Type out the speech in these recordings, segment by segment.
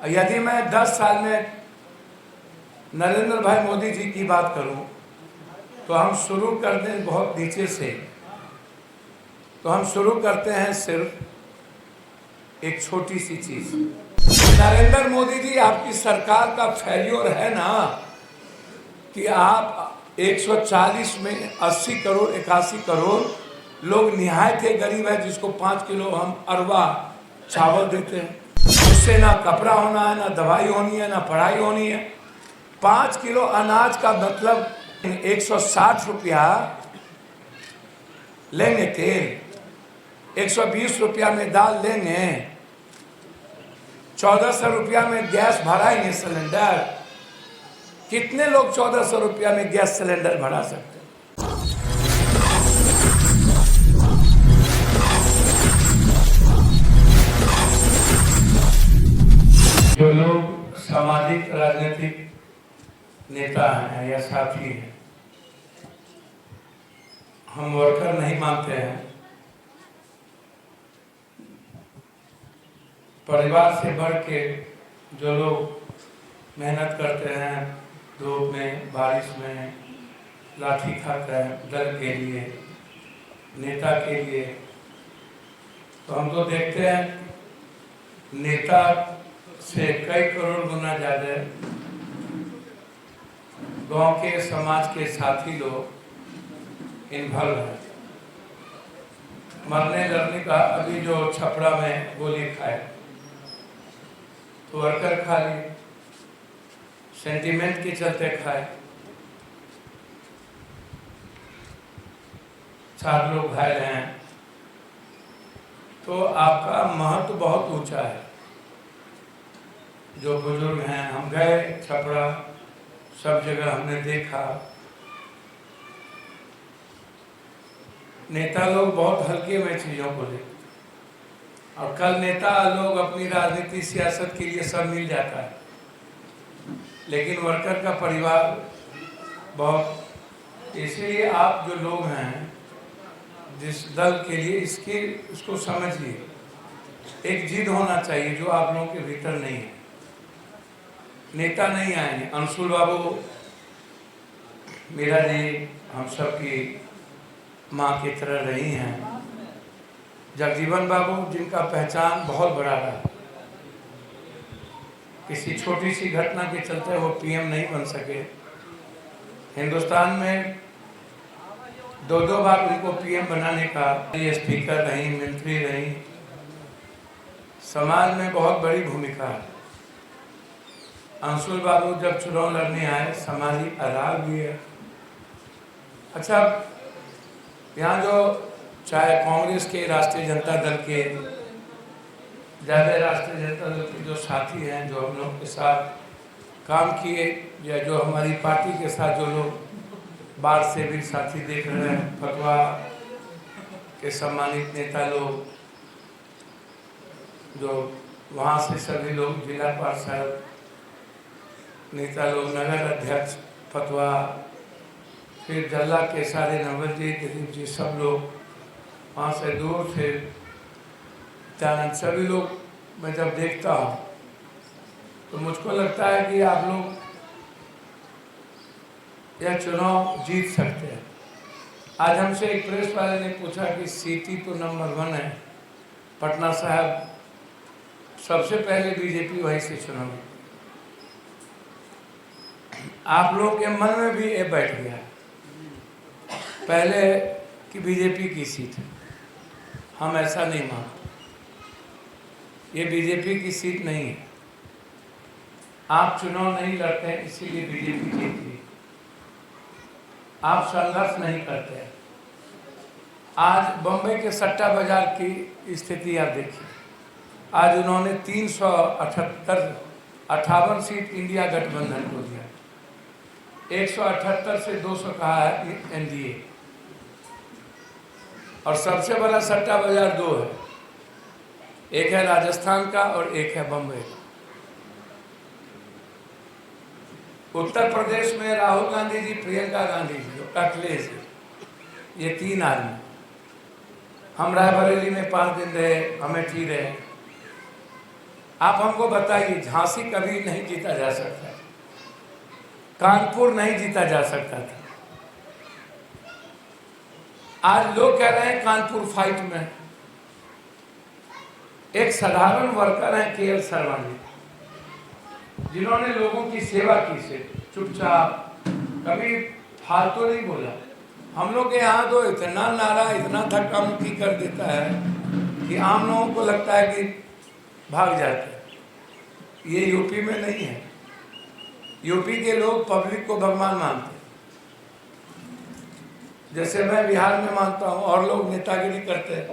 यदि मैं 10 साल में नरेंद्र भाई मोदी जी की बात करूं तो हम शुरू कर दें बहुत नीचे से। तो हम शुरू करते हैं सिर्फ एक छोटी सी चीज। नरेंद्र मोदी जी, आपकी सरकार का फेल्योर है ना कि आप 140 में 80 करोड़ 81 करोड़ लोग निहायत के गरीब है, जिसको 5 किलो हम अरवा चावल देते हैं। उससे ना कपड़ा होना है, ना दवाई होनी है, ना पढ़ाई होनी है। 5 किलो अनाज का मतलब 160 रुपया लेंगे तेल, 120 रुपया में दाल लेंगे, 1400 रुपया में गैस भराएंगे सिलेंडर। कितने लोग 1400 रुपया में गैस सिलेंडर भरा सकते हैं? जो लोग सामाजिक राजनीतिक नेता हैं या साथी हैं, हम वर्कर नहीं मानते हैं। परिवार से बढ़ के जो लोग मेहनत करते हैं, धूप में बारिश में लाठी खाते हैं दल के लिए, नेता के लिए, तो हम तो देखते हैं नेता से कई करोड़ गुना ज्यादा गांव के समाज के साथी लोग इन्वॉल्व हैं। मरने लड़ने का अभी जो छपरा में गोली खाए तो वर्कर खा लिए, सेंटीमेंट के चलते खाए, 4 लोग घायल हैं। तो आपका महत्व बहुत ऊंचा है। जो बुजुर्ग हैं, हम गए छपरा, सब जगह हमने देखा नेता लोग बहुत हल्के में चीजों को देखते, और कल नेता लोग अपनी राजनीति सियासत के लिए सब मिल जाता है, लेकिन वर्कर का परिवार बहुत। इसलिए आप जो लोग हैं जिस दल के लिए, इसको समझिए, एक जिद होना चाहिए जो आप लोगों के भीतर नहीं है। नेता नहीं आएंगे, अंशुल बाबू मीरा जी हम सब की माँ की तरह रही हैं, जगजीवन बाबू जिनका पहचान बहुत बड़ा रहा, किसी छोटी सी घटना के चलते वो पीएम नहीं बन सके। हिंदुस्तान में 2 बार उनको पीएम बनाने का, ये स्पीकर रही, मंत्री रही, समाज में बहुत बड़ी भूमिका है। अंशुल बाबू जब चुनाव लड़ने आए, सामाजिक आधार भी है। अच्छा, यहाँ जो चाहे कांग्रेस के, राष्ट्रीय जनता दल के, ज़्यादा राष्ट्रीय जनता दल के जो साथी हैं, जो हम लोग के साथ काम किए, या जो हमारी पार्टी के साथ जो लोग बाहर से भी साथी देख रहे हैं, फतवा के सम्मानित नेता लोग, जो वहाँ से सभी लोग, जिला पार्षद नेता लोग, नगर अध्यक्ष फतवा, फिर जल्ला के सारे नवल जी, दिलीप जी, सब लोग वहाँ से दूर थे। सभी लोग मैं जब देखता हूँ तो मुझको लगता है कि आप लोग यह चुनाव जीत सकते हैं। आज हमसे एक प्रेस वाले ने पूछा कि सिटी तो नंबर 1 है, पटना साहब सबसे पहले बीजेपी वहीं से चुनाव। आप लोगों के मन में भी ये बैठ गया पहले कि बीजेपी की सीट है। हम ऐसा नहीं मानते, ये बीजेपी की सीट नहीं है। आप चुनाव नहीं लड़ते हैं इसीलिए बीजेपी जीती है। आप संघर्ष नहीं करते हैं। आज बम्बई के सट्टा बाजार की स्थिति आप देखिए। आज उन्होंने 358 सीट इंडिया गठबंधन को दिया, 178 से 200 कहा है एनडीए, और सबसे बड़ा सट्टा बाजार 2 है, एक है राजस्थान का और एक है बम्बई का। उत्तर प्रदेश में राहुल गांधी जी, प्रियंका गांधी जी, अखिलेश जी, ये 3 आदमी। हम रायबरेली में 5 दिन रहे, अमेठी रहे। आप हमको बताइए, झांसी कभी नहीं जीता जा सकता, कानपुर नहीं जीता जा सकता था। आज लोग कह रहे हैं कानपुर फाइट में। एक साधारण वर्कर हैं KL शर्मा जी, जिन्होंने लोगों की सेवा की से चुपचाप, कभी फालतू नहीं बोला। हम लोग के यहाँ तो इतना नारा, इतना धक्का मुक्की कर देता है कि आम लोगों को लगता है कि भाग जाते हैं। ये यूपी में नहीं है। यूपी के लोग पब्लिक को भगवान मानते हैं, जैसे मैं बिहार में मानता हूँ, और लोग नेतागिरी करते हैं।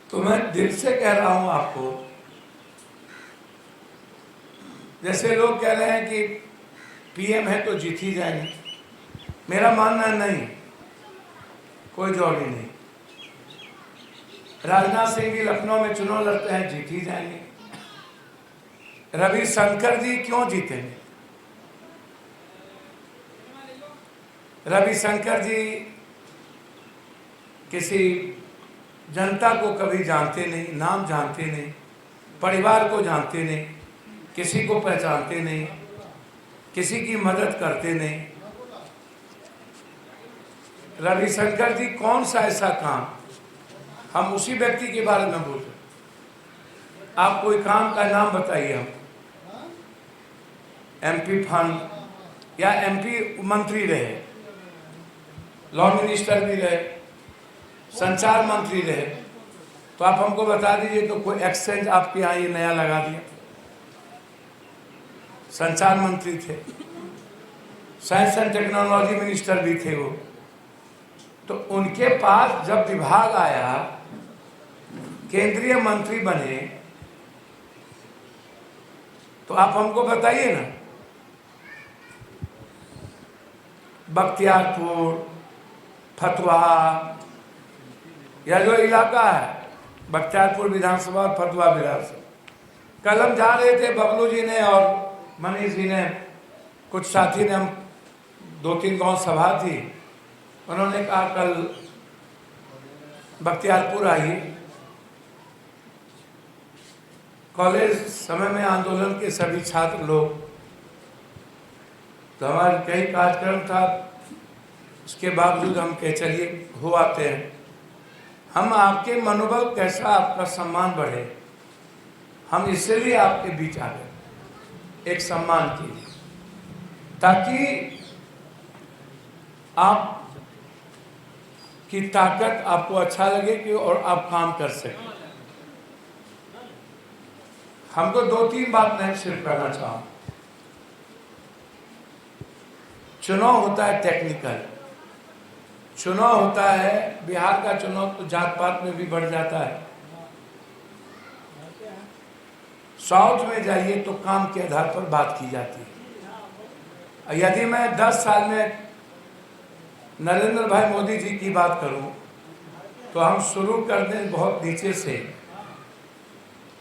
तो मैं दिल से कह रहा हूँ आपको, जैसे लोग कह रहे हैं कि PM है तो जीत ही जाएंगे, मेरा मानना नहीं, कोई जोड़ी नहीं। राजनाथ सिंह जी लखनऊ में चुनाव लड़ते हैं, जीत ही जाएंगे। रविशंकर जी क्यों जीतेंगे? रविशंकर जी किसी जनता को कभी जानते नहीं, नाम जानते नहीं, परिवार को जानते नहीं, किसी को पहचानते नहीं, किसी की मदद करते नहीं। रविशंकर जी कौन सा ऐसा काम, हम उसी व्यक्ति के बारे में बोल रहे। आप कोई काम का नाम बताइए हम। MP फंड या MP मंत्री रहे, लॉ मिनिस्टर भी रहे, संचार मंत्री रहे, तो आप हमको बता दीजिए तो कोई एक्सचेंज आपके यहाँ ये नया लगा दिया। संचार मंत्री थे, साइंस एंड टेक्नोलॉजी मिनिस्टर भी थे वो। तो उनके पास जब विभाग आया, केंद्रीय मंत्री बने, तो आप हमको बताइए ना, बख्तियारपुर, फतुहा, या जो इलाका है बख्तियारपुर विधानसभा, फतुहा विधानसभा, कल हम जा रहे थे, बबलू जी ने और मनीष जी ने, कुछ साथी ने, हम 2-3 गांव सभा थी, उन्होंने कहा कल बख्तियारपुर आइए। कॉलेज समय में आंदोलन के सभी छात्र लोग, तो हमारे कई कार्यक्रम था, उसके बावजूद हम कहे चलिए हो आते हैं। हम आपके मनोबल कैसा, आपका सम्मान बढ़े, हम इसलिए आपके बीच आ गए, एक सम्मान के लिए, ताकि आप की ताकत आपको अच्छा लगे कि और आप काम कर सकें। हमको 2-3 बात मैं सिर्फ करना चाहूँ। चुनाव होता है टेक्निकल, चुनाव होता है, बिहार का चुनाव तो जात पात में भी बढ़ जाता है। साउथ में जाइए तो काम के आधार पर बात की जाती है। यदि मैं 10 साल में नरेंद्र भाई मोदी जी की बात करूं, तो हम शुरू कर दें बहुत नीचे से,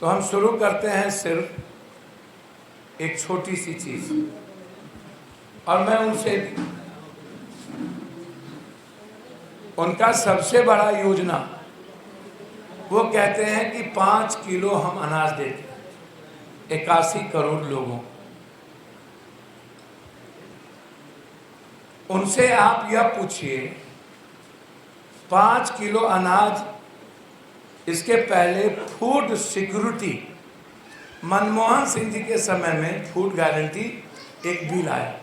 तो हम शुरू करते हैं सिर्फ एक छोटी सी चीज, और मैं उनसे, उनका सबसे बड़ा योजना, वो कहते हैं कि 5 किलो हम अनाज देते हैं 81 करोड़ लोगों। उनसे आप यह पूछिए, 5 किलो अनाज, इसके पहले फूड सिक्योरिटी, मनमोहन सिंह जी के समय में फूड गारंटी एक बिल आया,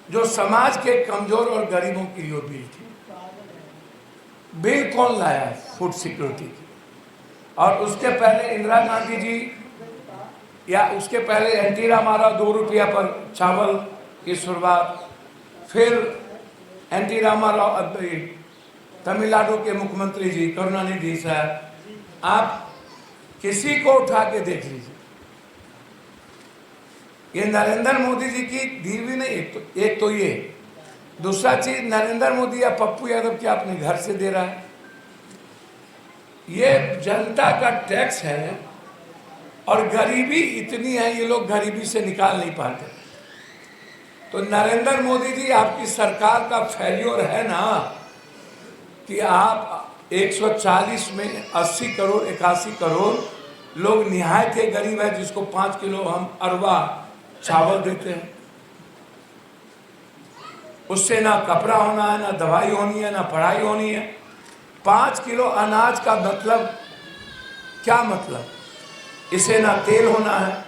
जो समाज के कमजोर और गरीबों के लिए बिल थी। बिल कौन लाया? फूड सिक्योरिटी की। और उसके पहले इंदिरा गांधी जी, या उसके पहले NT रामाराव 2 रुपया पर चावल की शुरुआत, फिर NT रामाराव, तमिलनाडु के मुख्यमंत्री जी करुणानिधि साहब, आप किसी को उठा के देख लीजिए, ये नरेंद्र मोदी जी की दी भी नहीं। एक तो ये, दूसरा चीज, नरेंद्र मोदी या पप्पू यादव क्या अपने घर से दे रहा है? ये जनता का टैक्स है, और गरीबी इतनी है, ये लोग गरीबी से निकाल नहीं पाते। तो नरेंद्र मोदी जी, आपकी सरकार का फेल्योर है ना, कि आप 140 में 80 करोड़ 81 करोड़ लोग निहायत के गरीब है, जिसको 5 किलो हम अरवा चावल देते हैं। उससे ना कपड़ा होना है, ना दवाई होनी है, ना पढ़ाई होनी है। 5 किलो अनाज का मतलब क्या मतलब? इसे ना तेल होना है।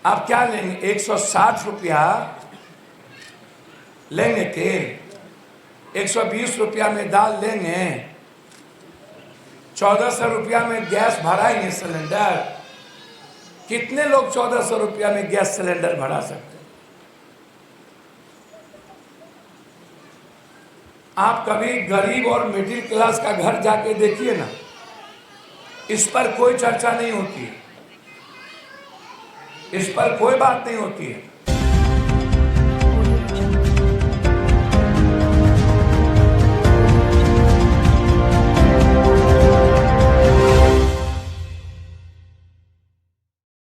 आप क्या लेंगे? 160 रुपया लेंगे तेल, 120 रुपया में दाल लेंगे, 1400 रुपया में गैस भराएंगे सिलेंडर। कितने लोग 1400 रुपया में गैस सिलेंडर भरा सकते हैं? आप कभी गरीब और मिडिल क्लास का घर जाके देखिए ना, इस पर कोई चर्चा नहीं होती है, इस पर कोई बात नहीं होती है।